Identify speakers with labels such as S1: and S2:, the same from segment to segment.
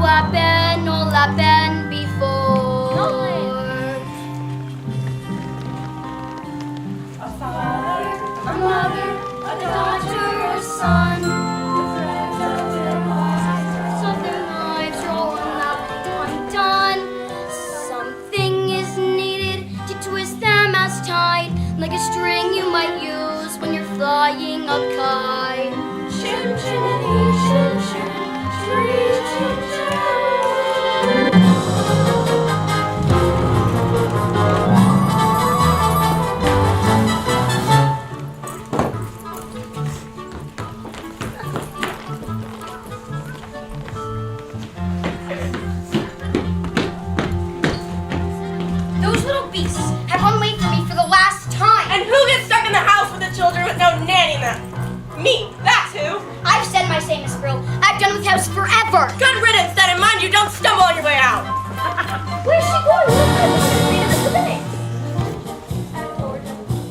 S1: happened, all happened before.
S2: A father,
S1: A mother, a daughter, a son. Something lives rolling up undone. Something is needed to twist them as tight, like a string you might use when you're flying a kite.
S2: Chim chimney, chim chim, tree chim chim.
S1: Those little beasts have run away from me for the last time.
S2: And who gets stuck in the house with the children with no nanny them? Me, that's who.
S1: I've said my say, Miss Brill. I've done with house forever.
S2: Good riddance, then, and mind you, don't stumble on your way out.
S1: Where's she going? Read the minutes.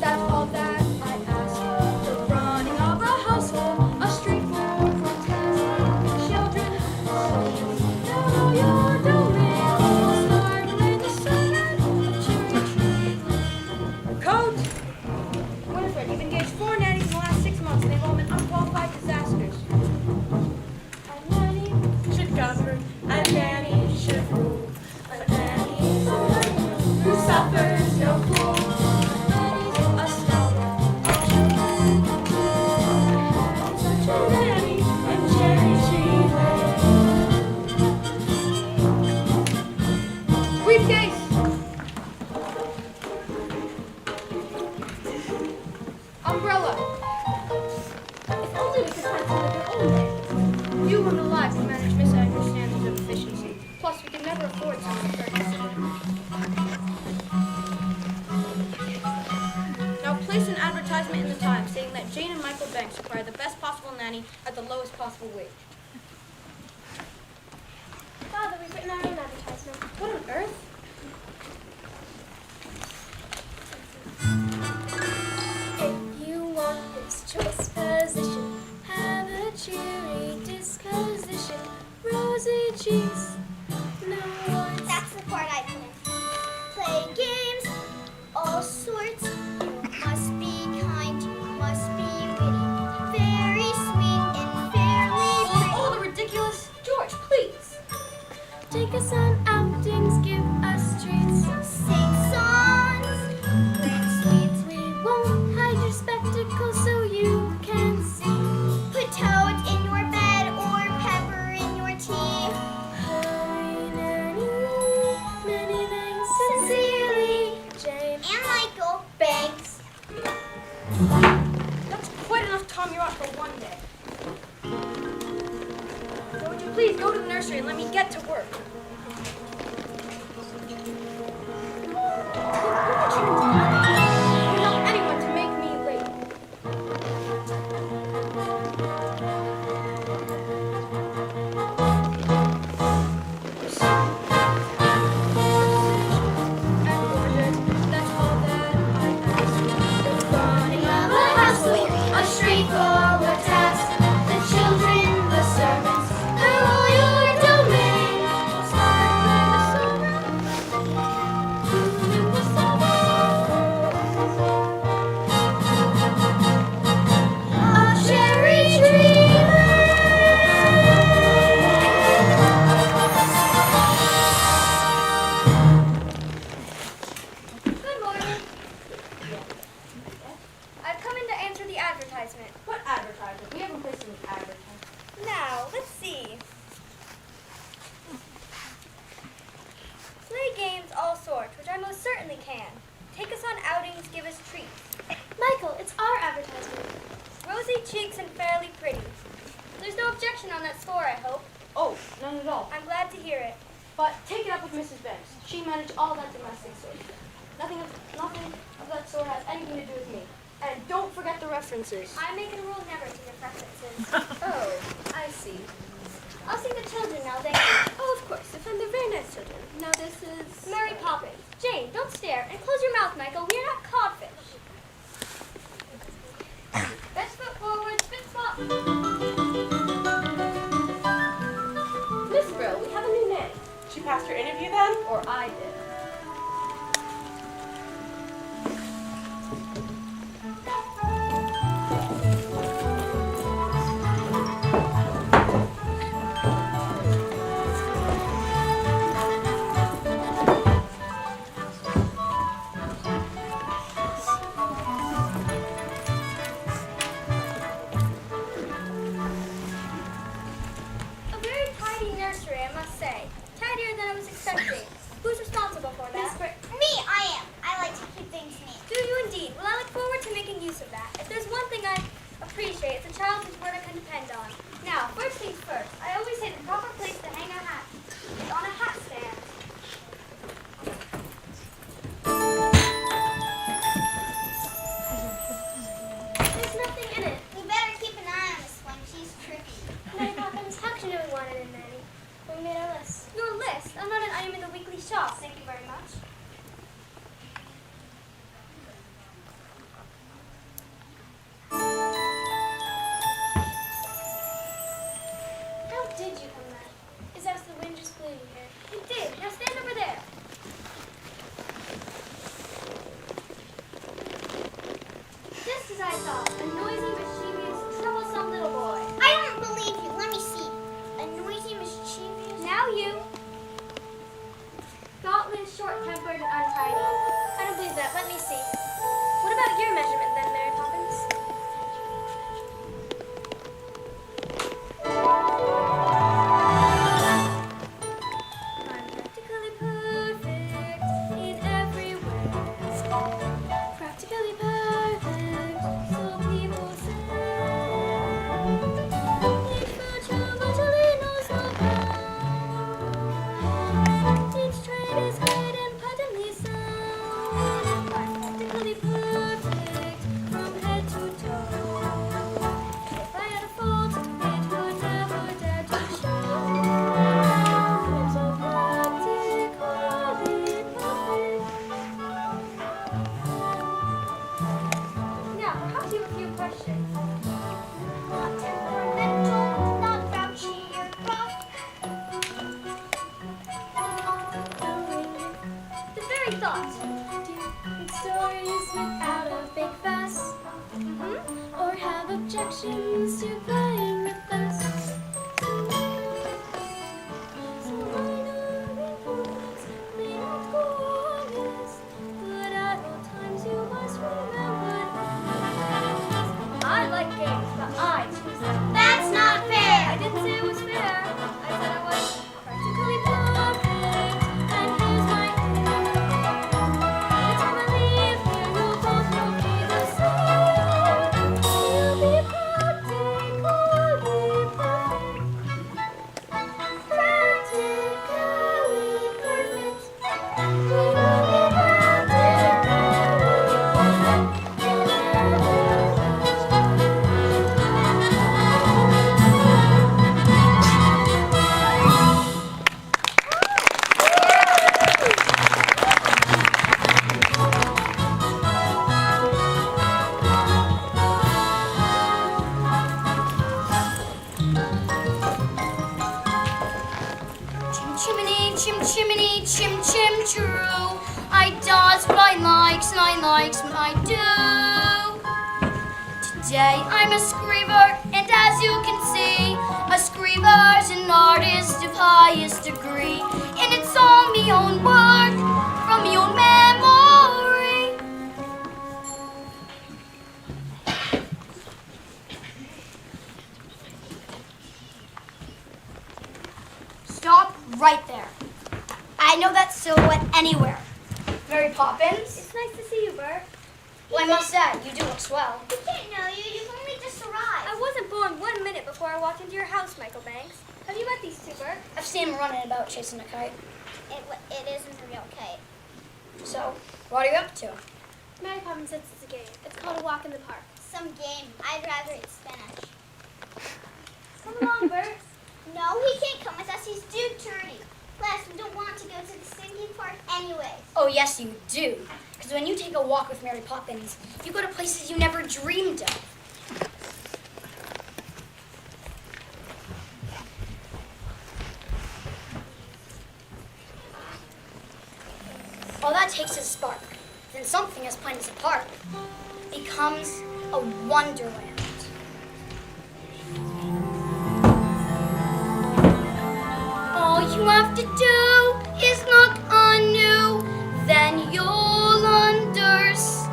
S1: That's all that I ask. The running of a household, a street full of grotesque children. Now your domain will start with the sound of cherry tree.
S3: Code! Winifred, you've engaged 4 nannies in the last 6 months, and they've all been unqualified disasters.
S2: A nanny should govern, a nanny should rule. A nanny is a woman who suffers no fool.
S3: A stalwart.
S2: Such a nanny in Cherry Tree Lane.
S3: Briefcase! Umbrella.
S1: If only we could find some of your own there.
S3: You weren't alive to manage misunderstandings of efficiency. Plus, we can never afford someone to Now place an advertisement in the Times saying that Jane and Michael Banks require the best possible nanny at the lowest possible wage.
S1: Father, we've written our own advertisement.
S3: What on earth?
S1: If you want this choice position, have a cheery disposition, rosy cheeks, no one. That's the part I can play games, all sorts. You must be kind, you must be witty, very sweet and fairly pretty.
S3: All the ridiculous. George, please.
S1: Take us on outings, give us treats, sing songs, grant sweets. We won't hide your spectacles so you can see. Put toad in your bed or pepper in your tea. Hurry, nanny, many thanks. Sincerely, Jane and Michael Banks.
S3: That's quite enough to calm you out for one day. So would you please go to the nursery and let me get to work? You help anyone to make me late. And ordered, that's all that I ask.
S1: Running of a household, a street full of tasks. The children, the servants, the royal domain. Start with the summer. A cherry tree. Good morning. I've come in to answer the advertisement.
S3: What advertisement? We haven't placed any advertisement.
S1: Now, let's see. Play games all sorts, which I most certainly can. Take us on outings, give us treats. Michael, it's our advertisement. Rosy cheeks and fairly pretty. There's no objection on that score, I hope.
S3: Oh, none at all.
S1: I'm glad to hear it.
S3: But take it up with Mrs. Banks. She managed all that domestic sort. Nothing of that sort has anything to do with me. And don't forget the references.
S1: I make it a rule never to give references.
S3: Oh, I see.
S1: I'll see the children now, thank you.
S3: Oh, of course. And they're very nice children. Now this is...
S1: Mary Poppins. Jane, don't stare. And close your mouth, Michael. We're not codfish. Best foot forward, spit spot.
S3: Miss Brill, we have a
S2: She passed her interview then?
S3: Or I did.
S1: A very tidy nursery, I must say. Tidier than I was expecting. Who's responsible for that?
S4: Me, I am. I like to keep things neat.
S1: Do you indeed? Well, I look forward to making use of that. If there's one thing I appreciate, it's a child whose word I can depend on. Now, first things first, I always say the proper place to hang a hat is on a hat stand. There's nothing in it.
S4: We better keep an eye on this one. She's tricky.
S1: Mary Poppins, how could you know we wanted it, Nanny? When we made our list. Your list? I'm not an item in the weekly shop. Thank you very much. How did you come back? Is that the wind just blew you here? It did. Now stand over there. Just as I thought, a noisy, mischievous, troublesome little boy.
S4: I don't believe you. Let me see. A noisy, mischievous.
S1: Now you. Thoughtless, short-tempered, and untidy. I don't believe that. Let me see. What about your measurement then, Mary Poppins? I'm practically perfect in every way. Practically perfect, so people say. Each virtue virtually knows no bounds. Each trait is great and patently sound. I'm practically perfect from head to toe. If I had a fault, it would never dare to show. I'm so practically perfect. Now, perhaps you have a few questions.
S4: Not temperamental, not grouchy or rough.
S1: The very thought. Do you read stories without a big fuss? Or have objections to playing with us? So minor improvements may not go amiss, but at all times you must remember this. I like games, but I choose them.
S4: That's not
S1: I
S4: fair.
S1: didn't say it was fair. I said I was practically perfect, and here's my end. The time I leave here, you'll both locate the same. You'll be practically perfect. Practically perfect. You'll be
S4: Chim chimney, chim chim chiroo. I does what I likes and I likes what I do. Today I'm a scriver, and as you can see, a scriver's an artist of highest degree. And it's all me own work from me own memory. Stop right there. I know that silhouette anywhere. Mary Poppins?
S1: It's nice to see you, Bert.
S4: Well, I must add, you do look swell.
S1: We can't know you. You've only just arrived. I wasn't born 1 minute before I walked into your house, Michael Banks. Have you met these two, Bert?
S4: I've seen him running about chasing a kite.
S1: It isn't a real kite.
S4: So, what are you up to?
S1: Mary Poppins says it's a game. It's called a walk in the park.
S4: Some game. I'd rather eat spinach.
S1: Come along, Bert.
S4: No, he can't come with us. He's too dirty. Plus, we don't want to go to the stinking park anyway.
S5: Oh, yes, you do. Because when you take a walk with Mary Poppins, you go to places you never dreamed of. All that takes is a spark. Then something as plain as a park becomes a wonderland. All you have to do is look anew, then you'll understand.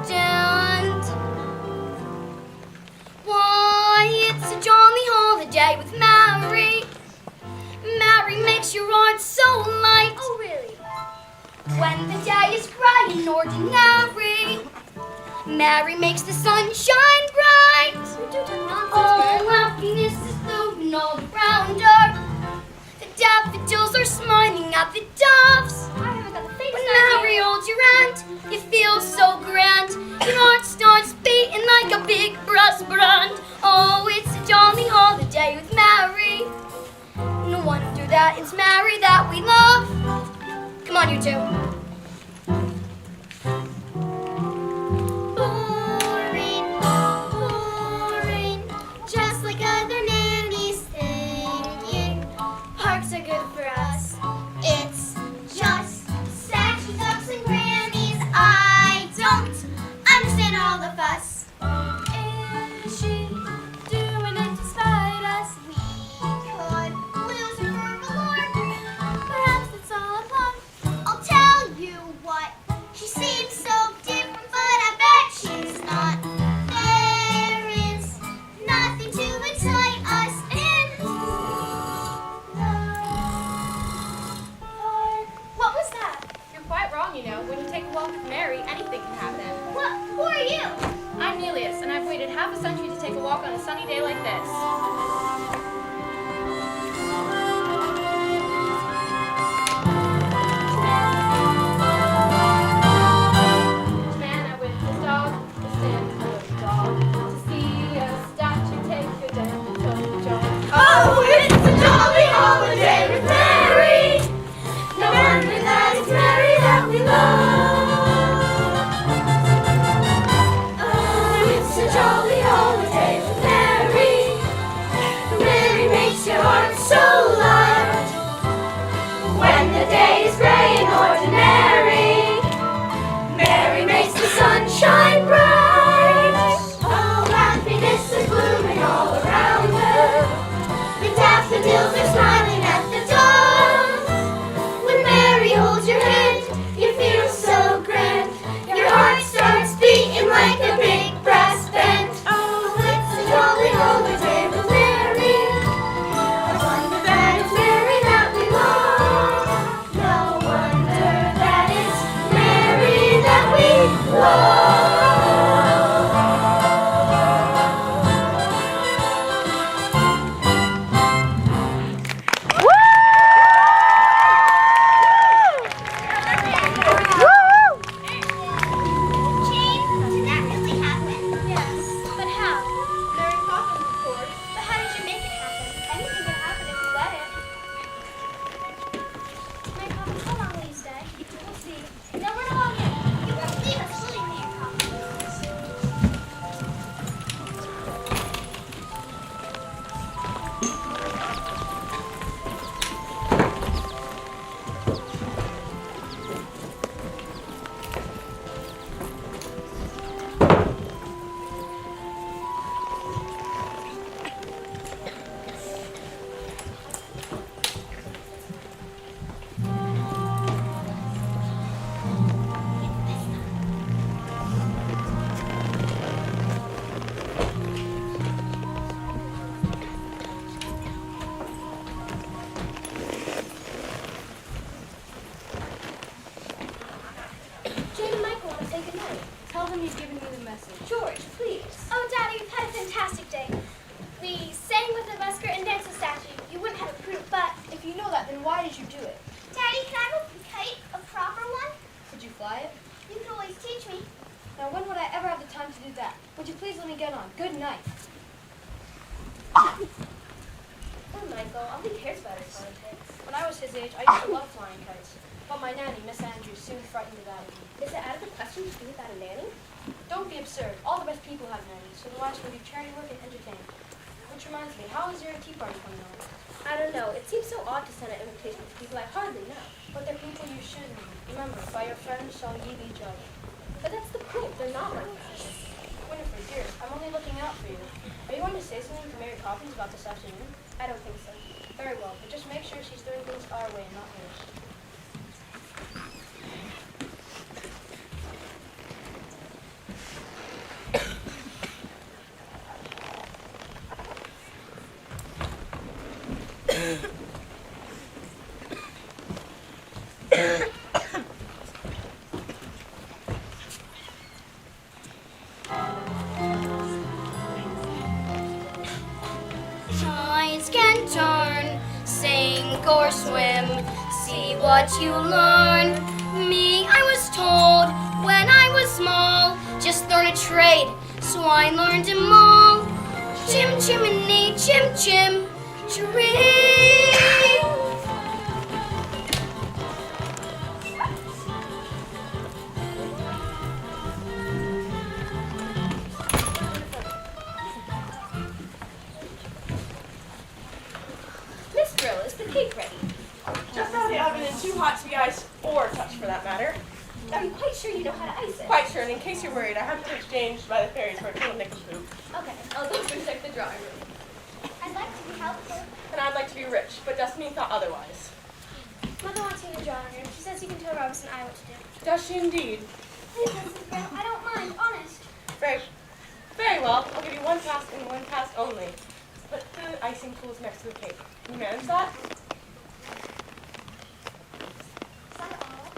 S5: Why, it's a jolly holiday with Mary. Mary makes your heart so light.
S3: Oh, really?
S5: When the day is gray and ordinary, Mary makes the sun shine bright. All happiness is blooming all around her. The daffodils are smiling at the doves.
S3: I haven't got the faintest
S5: When
S3: idea.
S5: Mary holds your hand, you feel so grand. Your heart starts beating like a big brass band. Oh, it's a jolly holiday with Mary. No wonder that it's Mary that we love. Come on, you two.
S1: Boring, boring, just like other nannies thinking. Parks are good for us. It's just statues, ducks, and grannies. I don't understand all the fuss. Is she doing it to spite us? We could lose her for galore. Perhaps it's all a bluff. I'll tell you what. She seems so different, but I bet she's not. There is nothing to excite us in the park. What was that?
S2: You're quite wrong, you know. When you take a walk with Mary, anything can happen.
S1: What? Who are you?
S2: I'm Nelius, and I've waited half a century to take a walk on a sunny day like this. Man, I with this dog, the stand for the dog. To see a statue take a damn jog.
S1: Oh, it's a jolly holiday with Mary. No wonder that it's Mary that we love. Oh, it's a jolly holiday with Mary. Mary makes your heart so light. When the day is gray and ordinary, Mary makes the sun shine bright. Oh, happiness is blooming all around her. The daffodils are smiling at the dawn. When Mary holds your hand, you feel so grand. Your heart starts beating like a big brass band. Oh, it's a jolly holiday with Mary. No wonder that it's Mary that we love. No wonder that it's Mary that we love. Jane, did that really happen?
S3: Yes, but how?
S2: Mary Poppins, of course.
S3: But how did you make it happen? Anything can happen if you let it. Mary Poppins, how long will you stay? We'll see. No, we're not all yet. You won't leave us, will you, Mary Poppins? Jane and Michael want to say goodnight.
S2: Tell them you've given me the message.
S3: George, please. Oh, Daddy, we've had a fantastic day. We sang with the busker and danced with statue. You wouldn't have a proof, but
S2: If you know that, then why did you do it?
S1: Daddy, can I have a kite, a proper one?
S2: Could you fly it?
S1: You could always teach me.
S2: Now, when would I ever have the time to do that? Would you please let me get on? Good night.
S3: oh, Michael, all he cares about is politics.
S2: When I was his age, I used to love flying kites. But my nanny, Miss Andrews, soon frightened it out of me.
S3: Is it out of the question to do without a nanny?
S2: Don't be absurd. All the best people have nannies, so the wives can do charity work and entertain. Which reminds me, how is your tea party coming on?
S3: I don't know. It seems so odd to send an invitation to people I hardly know.
S2: But they're people you should remember. By your friends shall ye be judged.
S3: But that's the point. They're not like that.
S2: Winifred, dear, I'm only looking out for you. Are you going to say something to Mary Poppins about this afternoon?
S3: I don't think so.
S2: Very well, but just make sure she's doing things our way and not hers.
S5: Tides can turn, sink or swim, see what you learn. Me, I was told when I was small, just learn a trade, so I learned them all. Chim chimney, chim chim, tree.
S3: Miss Brill, is the cake ready?
S2: Just out of the oven and too hot to be iced or touched for that matter.
S3: Are you quite sure you know how to ice it?
S2: Quite sure, and in case you're worried, I have been exchanged by the fairies for a little nickel poop.
S3: Okay, I'll go and check the drawing room.
S1: I'd like to be helpful.
S2: And I'd like to be rich, but Destiny thought otherwise.
S1: Mother wants you in the drawing room. She says you can tell Robinson and I what to do.
S2: Does she indeed?
S1: Please, Mrs. Brown, I don't mind, honest.
S2: Very well. I'll give you one task and one task only. Put the icing tools next to the cake. Can you manage that?
S1: Is that all?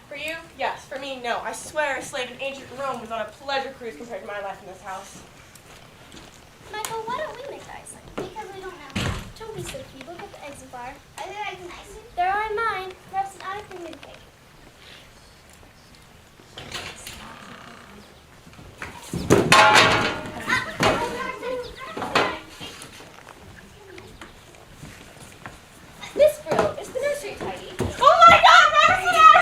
S2: For you? Yes. For me, no. I swear a slave in ancient Rome was on a pleasure cruise compared to my life in this house.
S1: Michael, why don't we make the icing? Because we don't know. Don't be so feeble. Get the eggs and flour. Are there eggs and icing? There are in mine. Robinson and I bring me the cake.
S3: Miss Brill, is the nursery tidy?
S2: Oh my God!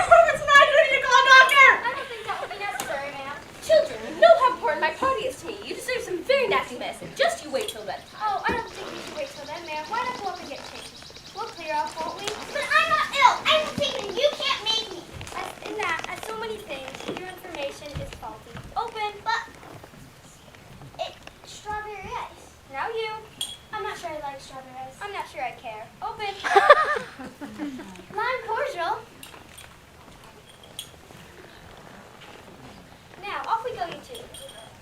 S2: Robinson and I do need to call a doctor!
S1: I don't think that would be necessary, ma'am.
S3: Children, you know how important my party is to me. You deserve some very nasty medicine. Just you wait till bedtime.
S1: Oh, I don't think we should wait till then, ma'am. Why not go up and get changed? We'll clear off, won't we? But I'm not ill. I'm sick, and you can't make me. In that, as so many things, your information is faulty. Open. But it's strawberry ice. Now you. I'm not sure I like strawberry ice. I'm not sure I care. Open. Lime cordial. Now, off we go, you two.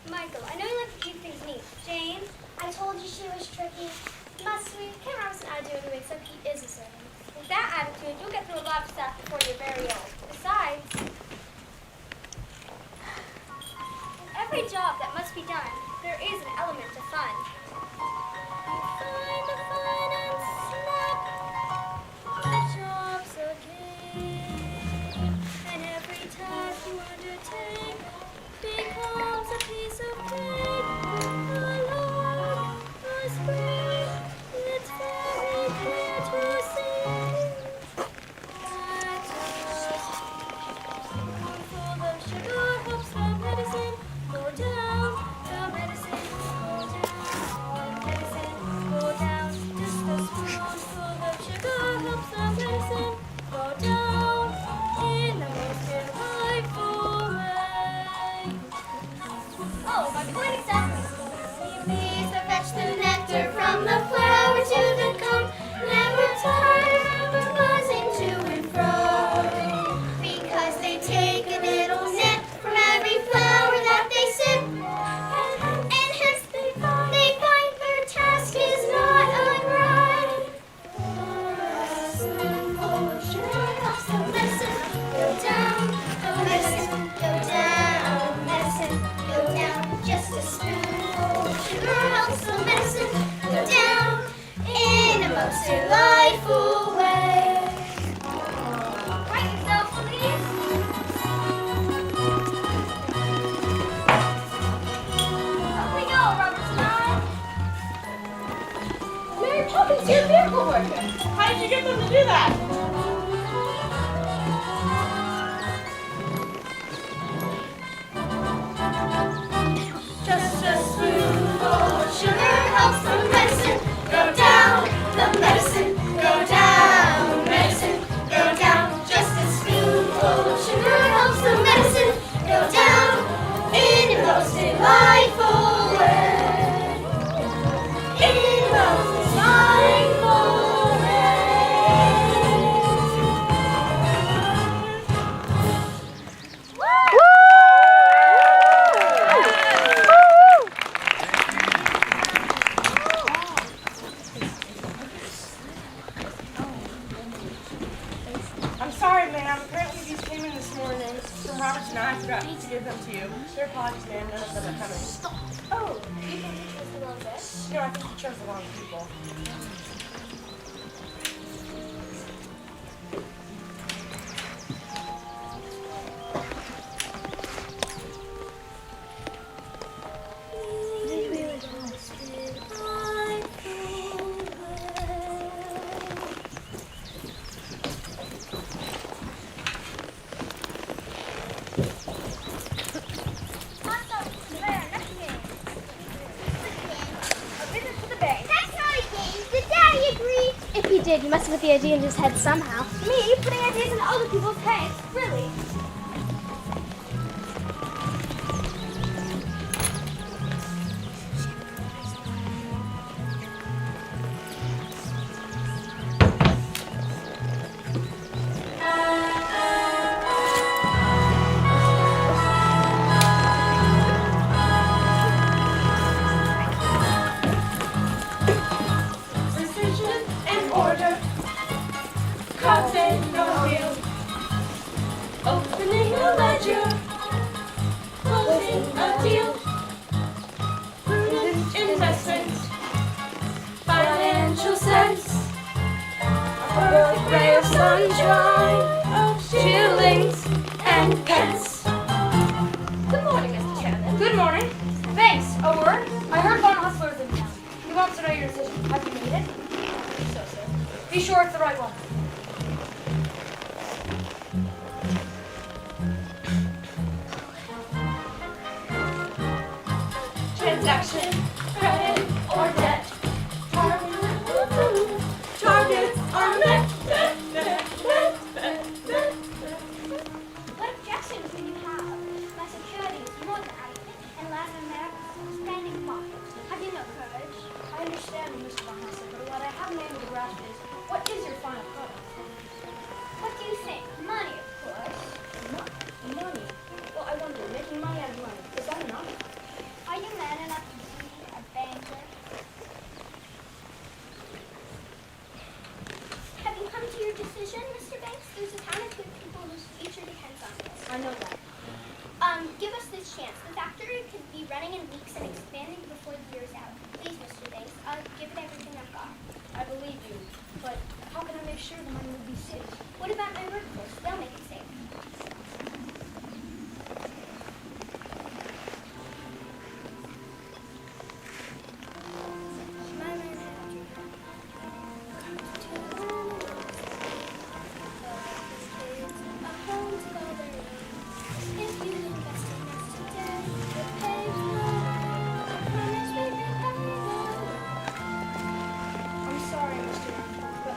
S1: Michael, I know you like to keep things neat. Jane, I told you she was tricky. Must we? Can't Robinson and I do anything except he is a servant. With that attitude, you'll get through a lot of stuff before you're very old. Besides, in every job that must be done, there is an element of fun. You find the fun and snap. The job's a game, and every task you undertake becomes a piece of cake. A lark, a spring, it's very clear to see that full of sugar helps the medicine go down. The medicine go down. Medicine go down. Just a spoonful of sugar helps the medicine go down in the most delightful way. Oh, my point exactly. Bees that fetch the nectar from the flower to the comb, never tire, never buzzing to and fro. Because they take a little nip from every flower that they sip, and hence they find their task is not a grind. A spoonful of sugar helps the medicine go down, the medicine go down, medicine go down. Just a spoonful of sugar helps the medicine go down in a most delightful way. Right yourself, please. Up we go, Robinson and I.
S3: Mary Poppins, you're a miracle worker.
S2: How did you get them to do that?
S1: Just a spoonful of sugar helps the medicine go down. The medicine
S2: sorry, ma'am. Apparently these came in this morning from Roberts and I forgot to give them to you. They're apologies, ma'am. None of them are coming.
S3: Oh, do you think you chose the wrong bed?
S2: No, I think you chose the wrong people.
S1: If he did, you must have put the idea in his head somehow.
S3: Me putting ideas in other people's heads? Really?
S2: Precision and order. Cards in the wheel. Opening a ledger. Closing a deal. Prudent investment. Financial sense. A perfect ray of sunshine. Of shillings and pence.
S3: Good morning, Mr. Chairman.
S2: Good morning.
S3: Thanks. A word? I heard Von Hustler's in town. He wants to know your decision. Have you made it? So, sir. Be sure it's the right one.
S2: Transaction, credit, or debt. Targets are met.
S1: What objections do you have? My security is more than adequate, and Latin America's standing market. Have you no courage?
S3: I understand, Mr. Von Hustler, but what I haven't been able to grasp is, what is your final product?
S1: What do you think? Money, of course.
S3: Money? Well, I wonder, making money out of money, is that enough?
S1: Are you man enough to be a banker? Have you come to your decision, Mr. Banks? There's a ton of good people whose future depends on this.
S3: I know that.
S1: Give us this chance. The factory could be running in weeks and expanding before the year's out. Please, Mr. Banks, I'll give it everything I've got.
S3: I believe you, but how can I make sure the money will be safe?
S1: What about my workforce? They'll make it safe.
S3: I'm sorry, Mr. Armstrong, but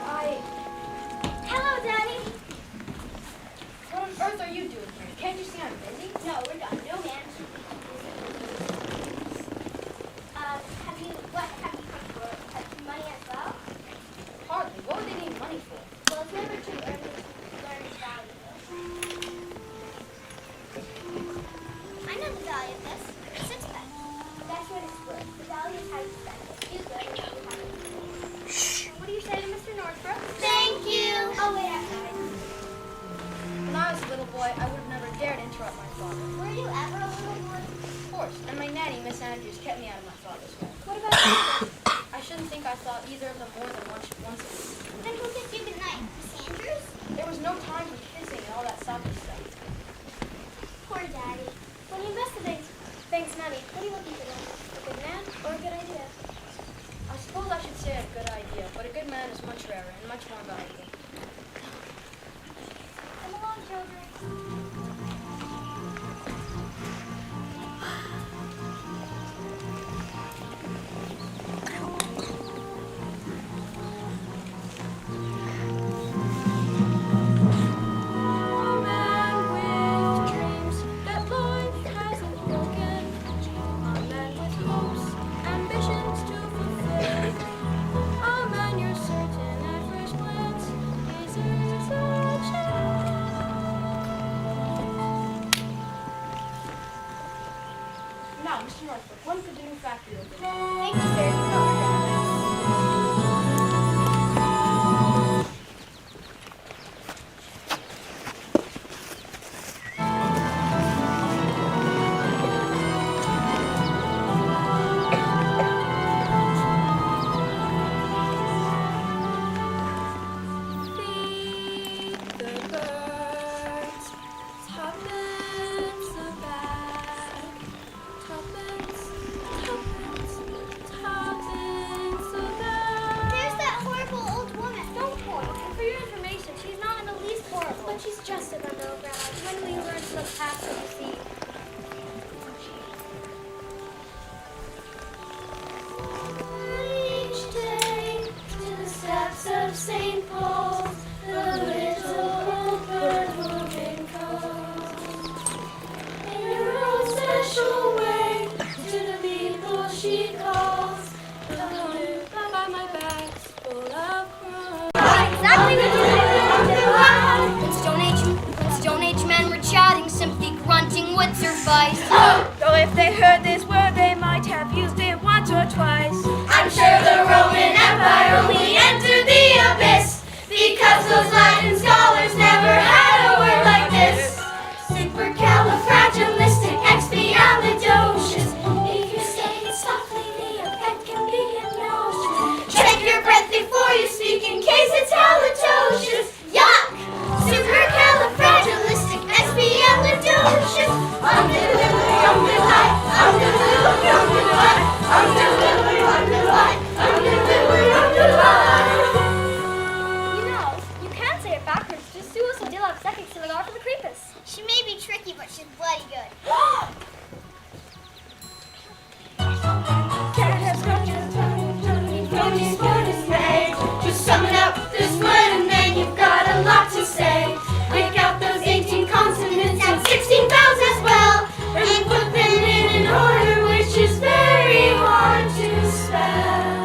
S1: Hello, Daddy.
S3: what on earth are you doing here? Can't you see I'm busy?
S1: No, we're done. No man. Have you come for money as well?
S3: Hardly. What would they need money for?
S1: Well, it's never too early to learn its value. I know the value of this. Sixpence. That's what it's worth. The value is how you spend it. Do good and you'll be happy. What do you say to Mr. Northbrook? Thank you. Oh, wait, after.
S3: When I was a little boy, I would have never dared interrupt my father.
S1: Were you ever a little boy?
S3: Of course, and my nanny, Miss Andrews, kept me out of my father's way.
S1: What about you?
S3: I shouldn't think I thought either of them more than once a week.
S1: Then who kissed you goodnight? Miss Andrews?
S3: There was no time for kissing and all that soppy stuff.
S1: Poor Daddy. When you invest the bank's money, what are you looking for then? A good man or a good idea?
S3: I suppose I should say a good idea, but a good man is much rarer and much more valuable.
S1: Come along, children.
S3: Now, Mr. Northbrook, when could the new factory open?
S1: Thank you, sir. You know our
S5: the paths of the sea.
S1: Each day to the steps of St. Paul's, the little old bird moving comes. In her own special way, to the people she calls, come by my bags full of crumbs.
S5: Exactly what you When Stone Age men were chatting, simply grunting would suffice.
S2: Though if they heard this word, they might have used it once or twice.
S1: I'm sure the Roman Empire only entered the abyss because those Latin scholars never had a word like this. Supercalifragilisticexpialidocious. If you say it softly, the effect can be hypnosis. Check your breath before you speak in case it's halitosis. Yuck! Supercalifragilisticexpialidocious.
S5: You know, you can say it backwards. Just sue us and deal out seconds to the guard for the creepus.
S4: She may be tricky, but she's bloody good.
S1: Just sum it up this word and then you've got a lot to say. Break out those 18 consonants and 16 vowels as well, and put them in an order which is very hard to spell.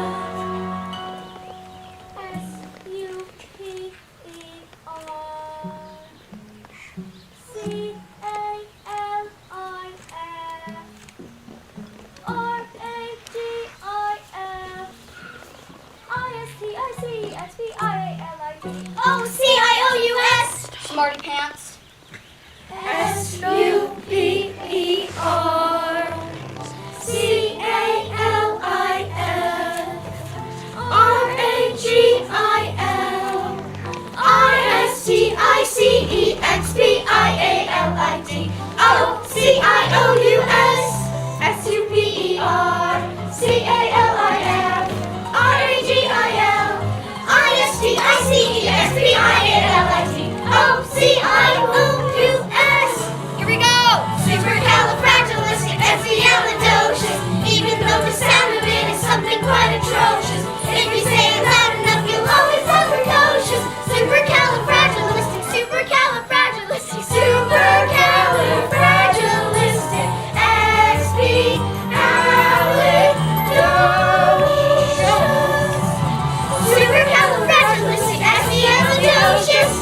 S4: O-C-I-O-U-S.
S5: Smarty pants.
S1: Supercalifragilisticexpialidocious. O-C-I-O-U-S. S-U-P-E-R-C-A-L-I-T.
S5: Here we go.
S1: Supercalifragilisticexpialidocious. Even though the sound of it is something quite atrocious, if you say it loud enough, you'll always sound precocious. Supercalifragilistic, supercalifragilistic, supercalifragilistic, expialidocious. Supercalifragilistic, expialidocious.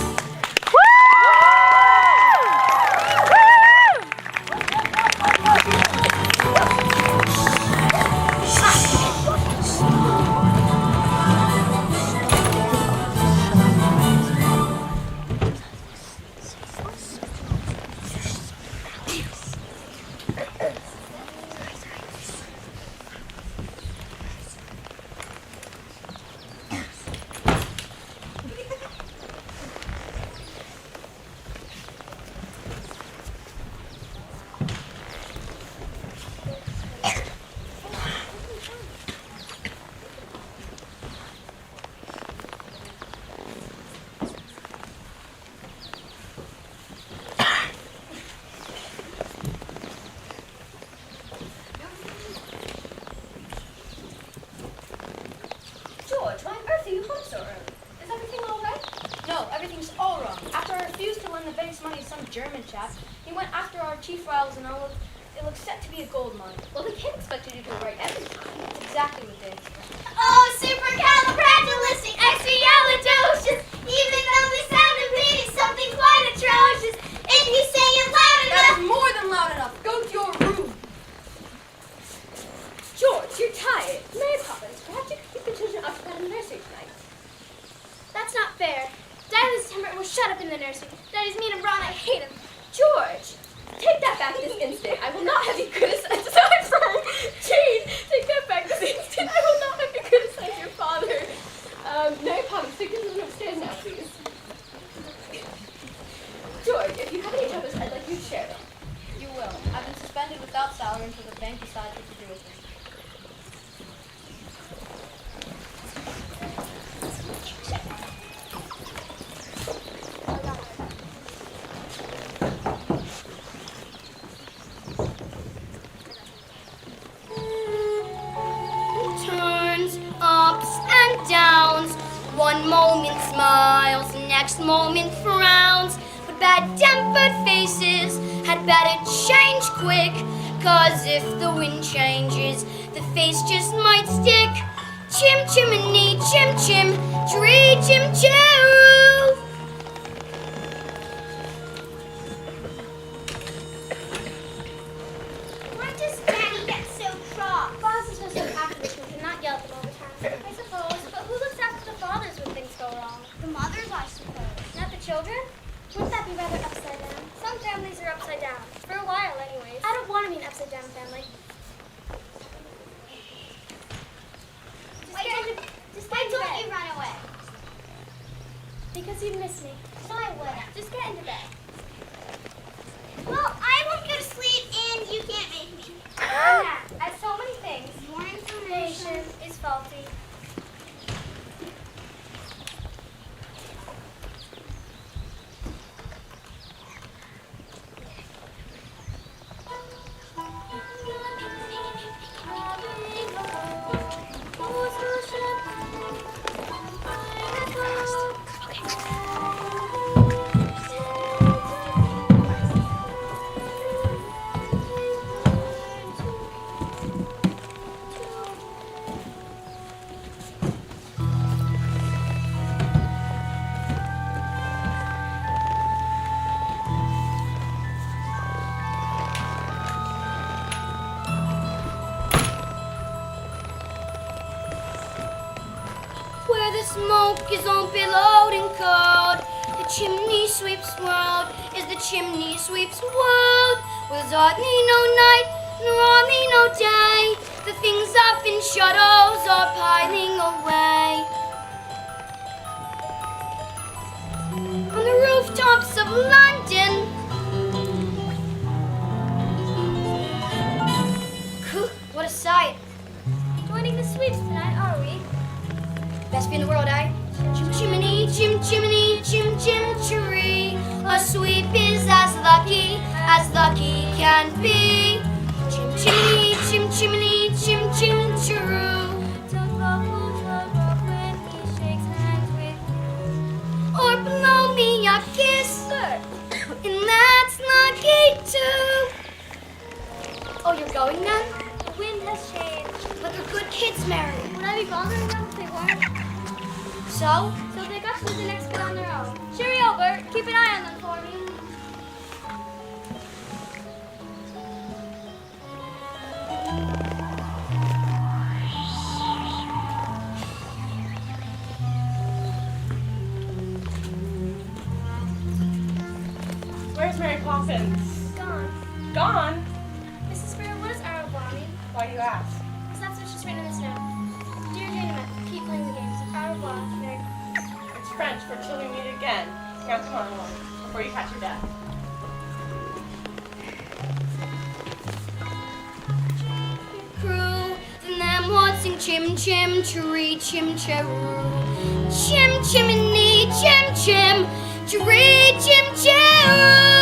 S3: George, why on earth are you home so early? Is everything all right? No, everything's all wrong. After I refused to lend the bank's money to some German chap, he went after our chief rivals and it looks set to be a gold mine. Well, they can't expect you to do it right every time. That's exactly what they expect.
S4: Oh, supercalifragilisticexpialidocious. Even though the sound of it is something quite atrocious, if you say it loud
S3: That
S4: enough.
S3: is more than loud enough. Go to your room. George, you're tired. Mary Poppins, perhaps you could keep the children occupied in the nursery tonight.
S5: That's not fair. Daddy this September was shut up in the nursery. Daddy's mean and raw and I hate him.
S3: George, take that back this instant. I will not have you criticize. Aside from Jane, take that back this instant. I will not have you criticize your father. Mary Poppins, take the children upstairs now, please. George, if you have any troubles, I'd like you to share them. You will. I've been suspended without salary until the bank decides what to do with me.
S5: next moment frowns. But bad-tempered faces had better change quick, 'cause if the wind changes, the face just might stick. Chim chimney, chim chim, tree chim choo.
S1: Why does Daddy get so cross? Boss is supposed to look after the children, not yell at them all the time. I suppose, but who looks after the fathers when things go wrong? The mothers, I suppose. Not the children? Wouldn't that be rather upside down? Some families are upside down. For a while, anyways. I don't want to be an upside down family. Why don't you run away? Because you miss me. So I would. Just get into bed. Well, I won't go to sleep and you can't make me. As so many things, more information is faulty.
S5: Where the smoke is all billowed and cold, the chimney sweeps world is the chimney sweeps world. With hardly no night, nor hardly no day, the things up in shadows are piling away. On the rooftops of London, what a sight.
S1: Joining the sweeps tonight, are we?
S5: Best view in the world, eh? Chim chimney, chim chimney, chim chim chiree. A sweep is as lucky can be. Chim chimney, chim chimney, chim chim chiroo.
S1: When he shakes hands with
S5: Or blow me a kiss, and that's lucky too. Oh, you're going then?
S1: the wind has changed.
S5: Like a good kids, Mary.
S1: Would I be bothering them if they weren't?
S5: So?
S1: So they got to do the next bit on their own. Cheerio, Bert. Keep an eye on them for me.
S2: Where's Mary Poppins?
S1: Gone.
S2: Gone?
S1: Mrs. Sparrow, what does au revoir mean?
S2: Why do you ask?
S1: Because that's what she's written in this note. Dear Dynamite, keep playing the games. Au revoir, Mary.
S2: It's French for till we meet again. Now come on along, before you catch your death.
S5: Crew, then them would sing chim chim chiree chim chiroo. Chim chimney, chim chim, chiree chim chiroo.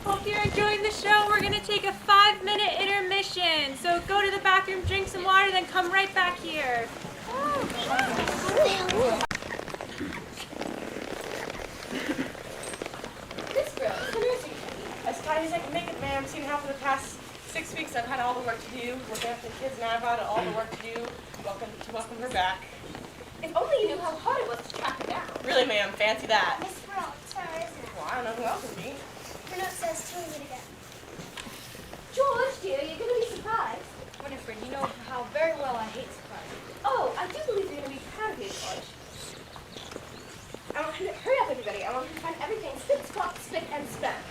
S6: Hope you're enjoying the show. We're going to take a 5-minute intermission. So go to the bathroom, drink some water, then come right back here.
S2: This girl is the nursing technique. As tight as I can make it, ma'am. Seen how for the past 6 weeks I've had all the work to do, looking after the kids, now I've got all the work to do. Welcome her back.
S3: If only you knew how hard it was to track her down.
S2: Really, ma'am, fancy that.
S1: Miss Sparrow, it's her, isn't it?
S2: Well, I don't know who else would be.
S1: Her note says, tell me it again.
S3: George, dear, you're going to be surprised. Winifred, you know how very well I hate surprises. Oh, I do believe you're going to be proud of me, George. Hurry up, everybody. I want you to find everything spit, spot, spick, and span.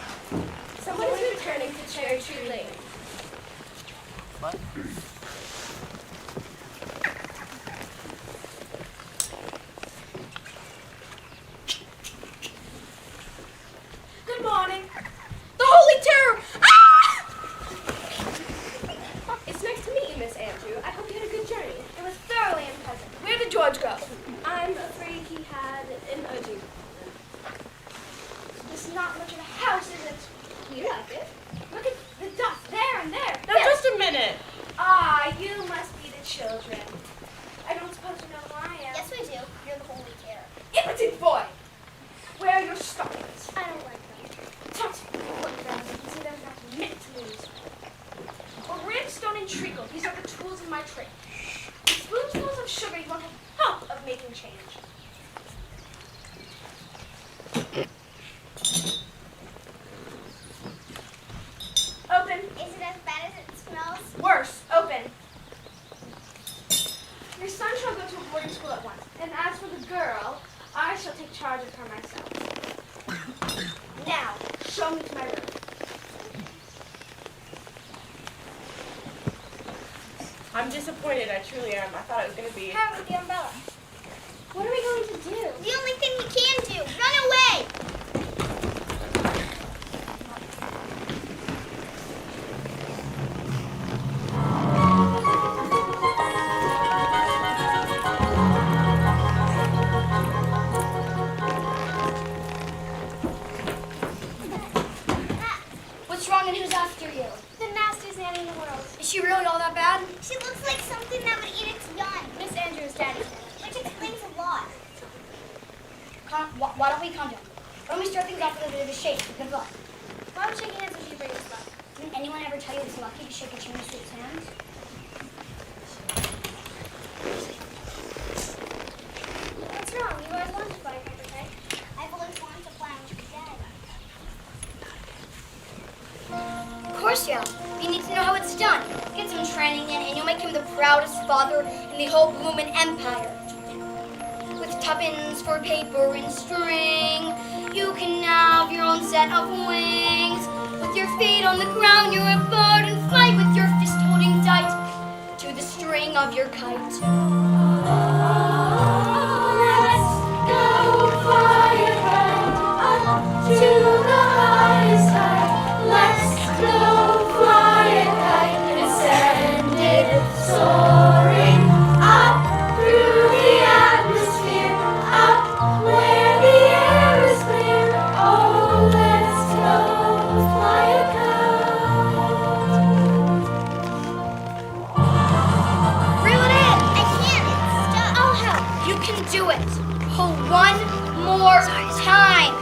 S3: Someone is returning to Cherry Tree Lane.
S7: What?
S3: Good morning. The Holy Terror! Ah! It's nice to meet you, Miss Andrew. I hope you had a good journey. children. I don't suppose you know who I am.
S1: Yes, we do. You're the holy terror.
S3: Impotent boy! Where are your stockings?
S1: I don't like them.
S3: Tut! What them? You can see them not a minute to lose. For brimstone and treacle, these are the tools of my trade. With spoonfuls of sugar, you won't have hope of making change. Open.
S1: Is it as bad as it smells?
S3: Worse. Open. Your son shall go to a boarding school at once, and as for the girl, I shall take charge of her myself. Now, show me to my room.
S2: I'm disappointed, I truly am. I thought it was going to be...
S1: How with the umbrella?
S3: What are we going to do?
S1: The only thing we can do. Run away!
S5: What's wrong and who's after you?
S1: The nastiest nanny in the world.
S5: Is she really all that bad?
S1: She looks like something that would eat its young. Miss Andrews' daddy's nanny, which explains a lot.
S5: Why don't we calm down? Why don't we start things off with a bit of a shake? Good luck.
S1: Why would shaking hands with you bring us luck?
S5: Didn't anyone ever tell you it's lucky to shake a chimney sweep's hands?
S1: What's wrong? You always wanted to fly a paper kite. I've always wanted to fly with your dad.
S5: Of course you have. You need to know how it's done. Get some training in, and you'll make him the proudest father in the whole bloomin' empire. With tuppence for paper and string, you can have your own set of wings. With your feet on the ground, you're a bird, and fly with your fist holding tight to the string of your kite.
S1: Let's go fly a kite up to the highest height. Let's go fly a kite and send it soaring up through the atmosphere, up where the air is clear. Oh, let's go fly a kite. Reel it in. I can't. It's stuck. I'll help.
S5: You can do it. Pull one more time.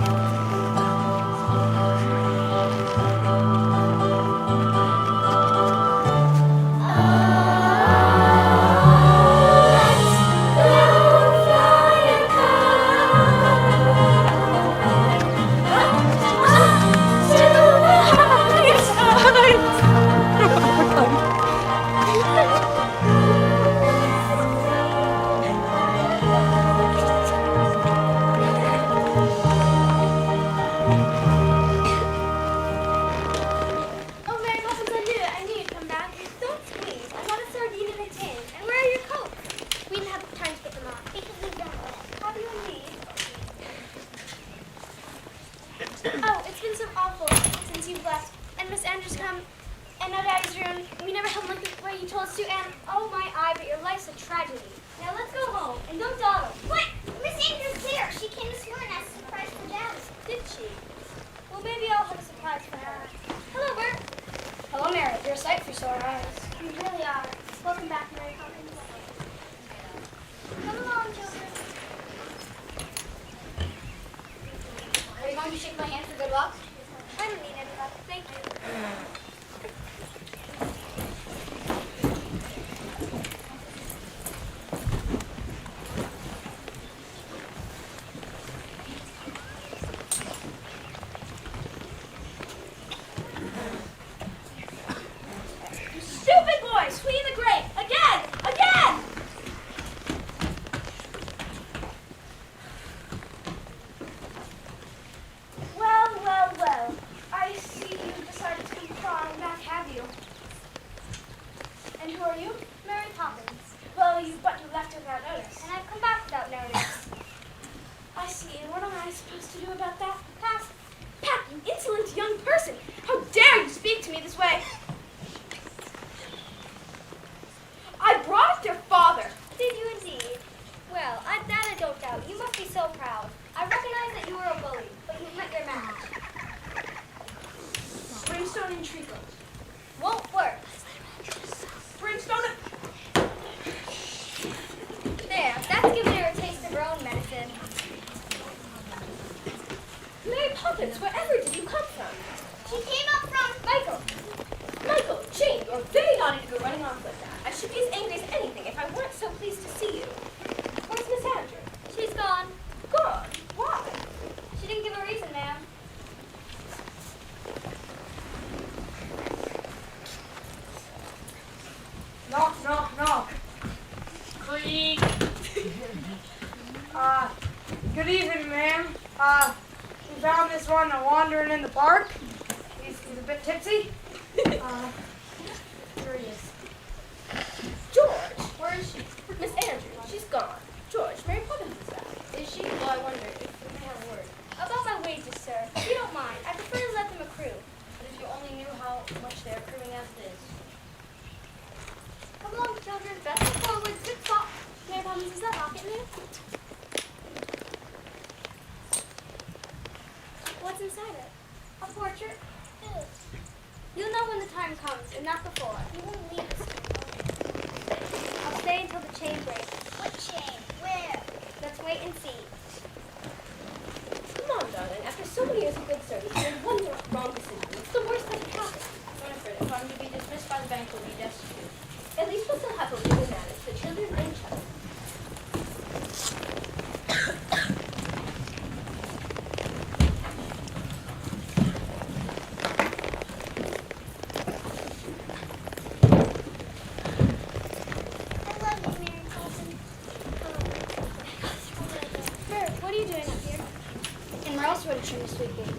S1: Oh, Mary Poppins, I knew you'd come back. Don't squeeze. I got a sardine in a tin. And where are your coats? We didn't have time to get them on because we don't have you and me. Oh, it's been so awful since you've left. And Miss Andrews come, and no Daddy's room. We never held like the way you told us to, and oh my eye, but your life's a tragedy. Now let's go home, and don't dawdle. What? Miss Andrews there. She came this morning as a surprise for Daddy. Did she? Well, maybe I'll have a surprise for her. Hello, Bert.
S5: Hello, Mary. You're a sight for sore eyes.
S1: You really are. Welcome back, Mary Poppins. Come along, children.
S5: Are you going to shake my hand for good luck?
S1: I don't need any luck. Thank you.
S3: You stupid boy! Sweet in the grape! Again! Again! Well, well, well. I see you decided to come crawling back, have you? And who are you?
S1: Mary Poppins.
S3: Well, you left without notice.
S1: And I've come back without notice.
S3: I see. And what am I supposed to do about that? Pass. Pat, you insolent young person! How dare you speak to me this way? I brought up your father.
S1: Did you indeed? Well, that I don't doubt. You must be so proud. I recognize that you were a bully, but you met your match.
S3: Brimstone and treacle.
S1: Won't work.
S3: Brimstone and...
S8: Good evening, ma'am. We found this one wandering in the park. He's a bit tipsy. Here he is.
S3: George, where is she? Miss Andrews, she's gone. George, Mary Poppins is back. Is she? Well, I wonder if we may have a word.
S5: About my wages, sir. If you don't mind, I prefer to let them accrue.
S3: But if you only knew how much they're accruing as it is.
S5: Come along, children. Best foot forward. Good spot. Mary Poppins, is that rocket in there? What's inside it? A portrait. You'll know when the time comes, and not before. You won't leave us here. I'll stay until the chain breaks. What chain? Where? Let's wait and see.
S3: Come on, darling. After so many years of good service, you made one wrong decision. It's the worst that can happen. Don't afraid if I'm to be dismissed by the bank, we'll be destitute. At least we'll still have a living manage, the children and each other.
S5: What are you doing up here? And we're also returning to sweeping.
S1: The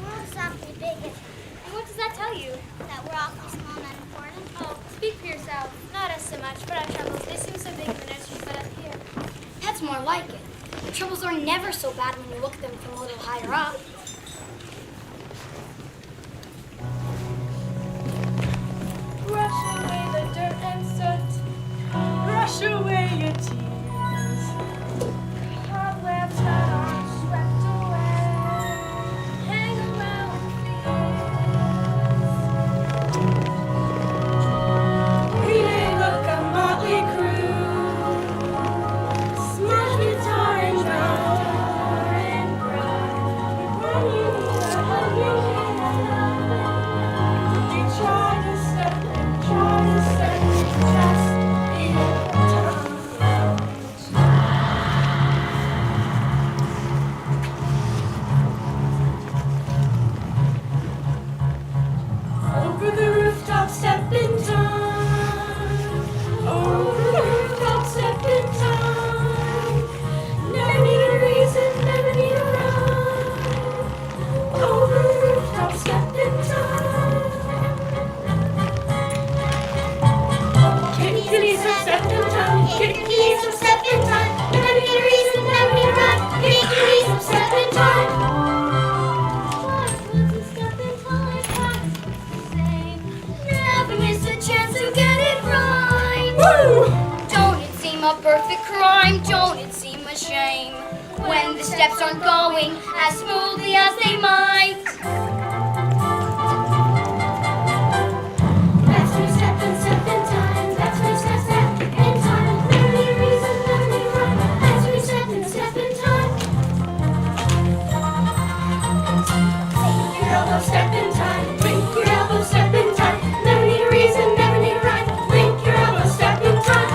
S1: world's awfully big.
S5: And what does that tell you?
S1: That we're awfully small and unimportant.
S5: Oh, speak for yourself.
S1: Not us so much, but our troubles. They seem so big in the nursery, but up here.
S5: That's more like it. The troubles are never so bad when you look at them from a little higher up.
S2: Brush away the dirt and soot. Brush away your tears. Cobwebs that aren't swept away. Hang around fears. We may look a motley crew. Smudged with tar and tar and grime. But when you need a hug, you can't help it. You try to step just in time. Over the rooftop, step in time. Over the rooftop, step in time. Never need a reason, never need a rhyme. Over the rooftop, step in time. Kitties are step in time. Kitties are step in time. Never need a reason, never need a rhyme. Kitties are step in time.
S5: Never miss a chance to get it right.
S2: Woo!
S5: Don't it seem a perfect crime? Don't it seem a shame when the steps aren't going as smoothly as they might?
S2: That's when we step in time. That's when we step in time. Never need a reason, never need a rhyme. That's when we step in time. Blink your elbow, step in time. Blink your elbow, step in time. Never need a reason, never need a rhyme. Blink your elbow, step in time.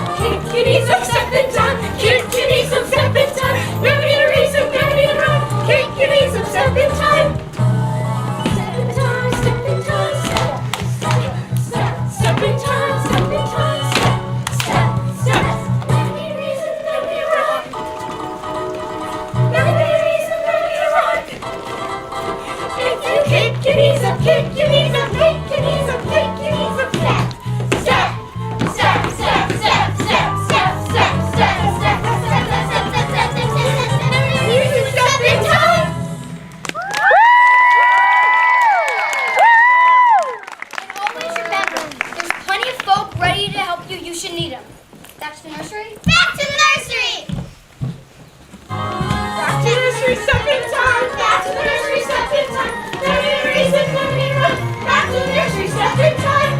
S2: Kitties up, step in time. Kitties up, step in time. Never need a reason, never need a rhyme. Kitties up, step in time. Step in time, step in time, step in time, step in time, step. Never need a reason, never need a rhyme. Never need a reason, never need a rhyme. If you kick your knees up, kick your knees up, kick your knees up, kick your knees up, step. Step in time.
S5: And always remember, there's plenty of folk ready to help you. You should need them. Back to the nursery?
S1: Back to the nursery!
S2: Back to the nursery, step in time. Back to the nursery, step in time. Never need a reason, never need a rhyme. Back to the nursery, step in time.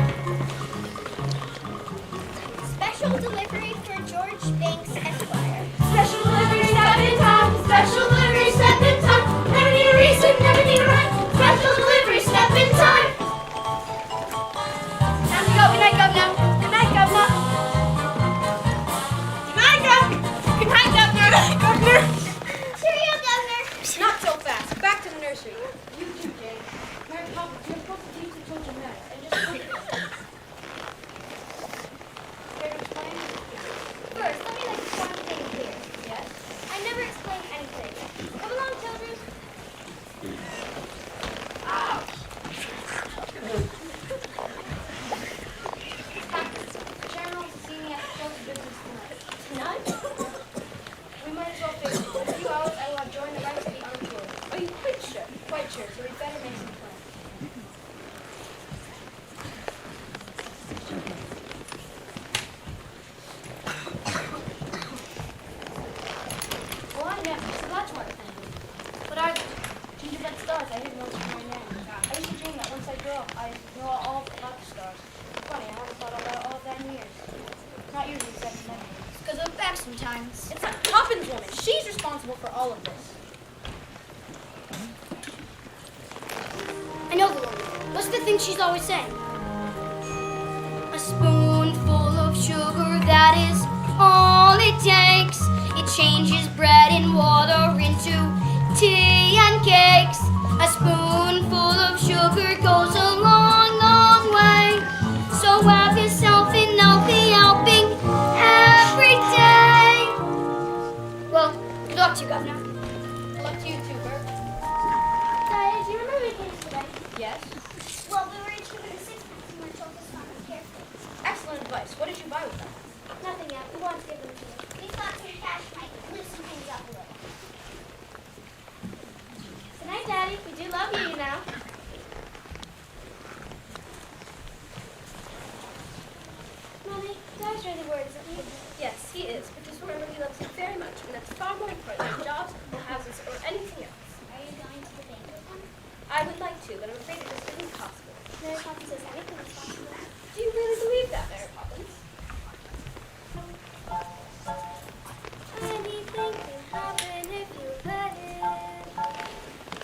S1: Special delivery for George Banks, Esquire.
S2: Special delivery, step in time. Special delivery, step in time. Never need a reason, never need a rhyme. Special delivery, step in time.
S5: Time to go. Good night, Governor. Good night, Governor.
S2: Good night, Governor. Good night, Governor. Governor.
S1: Cheerio, Governor.
S3: Not so fast. Back to the nursery. You too, Jane. Mary Poppins, you're supposed to teach the children that. And just look at them. Care to explain?
S5: First, let me let you start
S3: That's one thing. But I gingerbread stars, I didn't know it was my name. I used to dream that once I grow up, I know all about the stars. Funny, I haven't thought about all of that in years. Not usually second memory.
S5: It goes up back sometimes.
S3: It's that Poppins woman. She's responsible for all of this.
S5: I know the woman. What's the thing she's always saying? A spoonful of sugar, that is all it takes. It changes bread and water into tea and cakes. A spoonful of sugar goes a long, long way. So have yourself an healthy helping every day. Well, good luck to you, Governor.
S3: Good luck to you too, Bert.
S1: Daddy, do you remember we came today?
S3: Yes?
S1: Well, we were each given a sixpence and we're told to start with carefully.
S3: Excellent advice. What did you buy with them?
S1: Nothing yet. We wanted to give them to you. We thought some cash might loosen things up a little. Good night, Daddy. We do love you, you know. Mommy, Dad's really worried, isn't he?
S3: Yes, he is. But just remember, he loves you very much, and that's far more important than jobs or houses or anything else.
S1: Are you going to the bank with him?
S3: I would like to, but I'm afraid it just isn't possible.
S1: Mary Poppins says anything is possible.
S3: Do you really believe that, Mary Poppins?
S1: Anything can happen if you let it.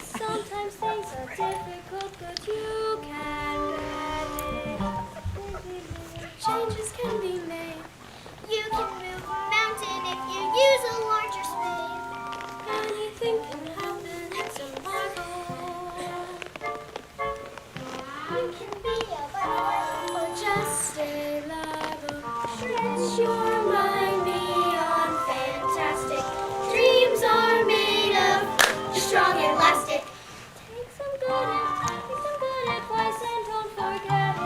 S1: Sometimes things are difficult, but you can let it. Changes can be made. You can move a mountain if you use a larger spade. Anything can happen, it's a marvel. You can be a butterfly or just stay level. Stretch your mind beyond fantastic. Dreams are made of strong and elastic. Take some good advice and don't forget it.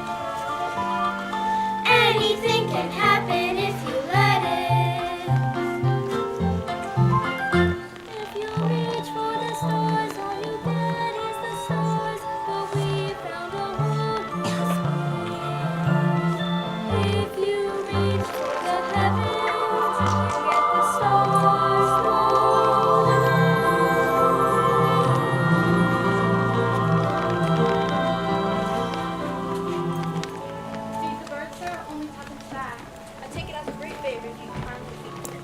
S1: Anything can happen if you let it. If you reach for the stars, all you get is the stars. But we found a world in space. If you reach for the heavens, you get the stars all around.
S3: Feed the birds, sir? Only Poppins back. I take it as a great favor if you can kindly feed them.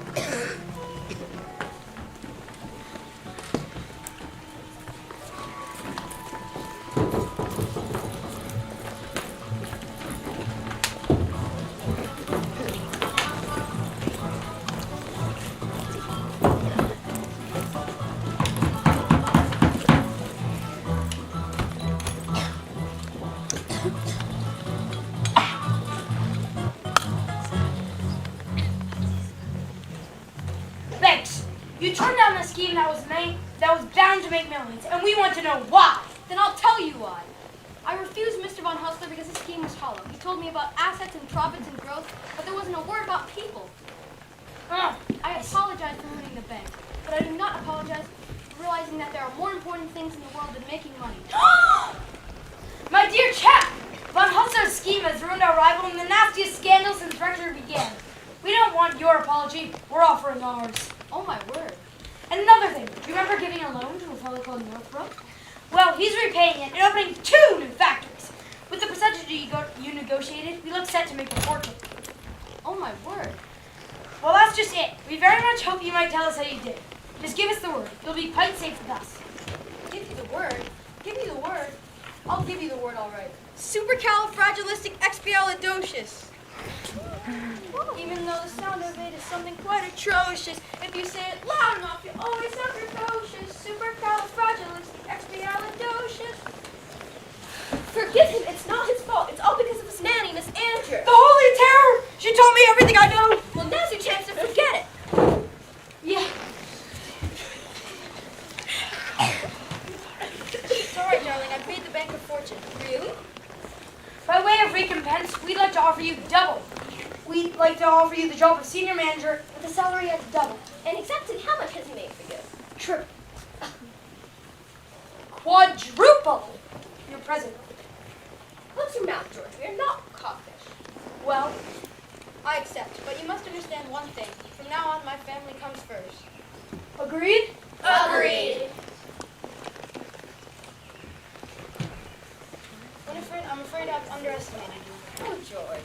S8: Thanks. You turned down the scheme that was bound to make millions, and we want to know why.
S3: Then I'll tell you why. I refused Mr. Von Hustler because his scheme was hollow. He told me about assets and profits and growth, but there wasn't a word about people. I apologize for ruining the bank, but I do not apologize for realizing that there are more important things in the world than making money.
S8: My dear chap, Von Hustler's scheme has ruined our rival in the nastiest scandal since Rectory began. We don't want your apology. We're offering ours.
S3: Oh my word.
S8: And another thing, do you remember giving a loan to a fellow called Northbrook? Well, he's repaying it and opening 2 new factories. With the percentage you negotiated, we look set to make a fortune.
S3: Oh my word.
S8: Well, that's just it. We very much hope you might tell us how you did. Just give us the word. You'll be quite safe with us.
S3: Give you the word? Give me the word? I'll give you the word all right. Supercalifragilisticexpialidocious. Even though the sound of it is something quite atrocious, if you say it loud enough, you always sound precocious. Supercalifragilisticexpialidocious. Forgive him. It's not his fault. It's all because of his nanny, Miss Andrew.
S8: The Holy Terror! She told me everything I know.
S3: Well, now's your chance to forget it.
S8: Yeah.
S3: It's all right, darling. I paid the bank a fortune. Really?
S8: By way of recompense, we'd like to offer you double. We'd like to offer you the job of senior manager with a salary at double.
S3: And exactly how much has he made for you?
S8: Triple. Quadruple. You're president.
S3: Close your mouth, George. We are not codfish. Well, I accept, but you must understand one thing. From now on, my family comes first. Agreed?
S2: Agreed.
S3: Winifred, I'm afraid I've underestimated you.
S2: Oh, George.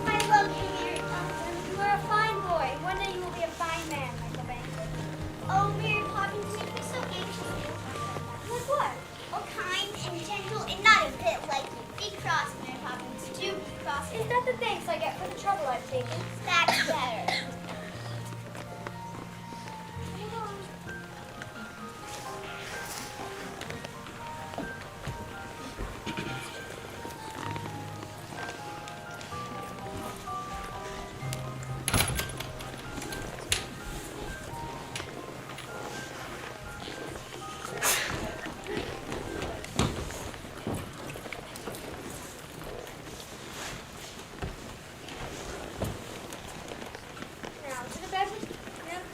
S1: I love you, Mary Poppins. You are a fine boy. One day you will be a fine man, Michael Banks. Oh, Mary Poppins, you make me so anxious. Like what? Oh, kind and gentle and not a bit like you. Be cross, Mary Poppins. Do be cross.
S5: Is that the thanks I get for the trouble I've taken?
S1: That's better.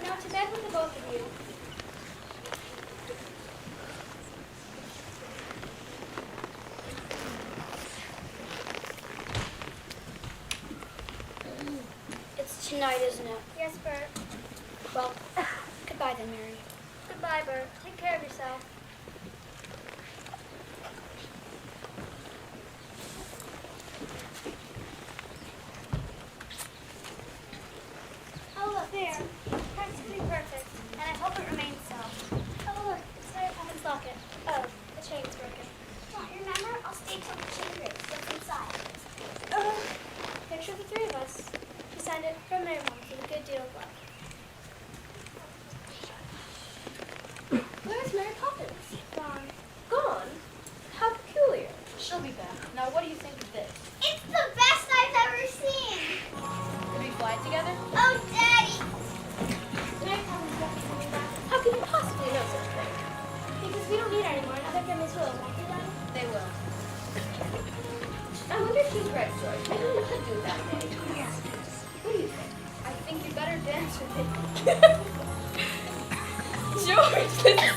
S5: Now to bed with the both of you. It's tonight, isn't it?
S1: Yes, Bert.
S5: Well, goodbye then, Mary.
S1: Goodbye, Bert. Take care of yourself. Oh, look there. Practically perfect. And I hope it remains so. Oh, look. It's Mary Poppins' locket. Oh, the chain's broken. Don't you remember? I'll stay till the chain breaks. What's inside?
S5: Picture of the three of us. She signed it from Mary Mom with a good deal of love.
S3: Where's Mary Poppins?
S5: Gone.
S3: Gone? How peculiar. She'll be back. Now, what do you think of this?
S1: It's the best I've ever seen.
S3: Could we fly together?
S1: Oh, Daddy.
S5: Mary Poppins won't be coming back.
S3: How can you possibly know such a thing?
S5: Because we don't need her anymore, and other families will, won't they, Daddy?
S3: They will. I wonder if she's right, George. Maybe we could do it that day. What do you think? I think you better dance with it. George, this is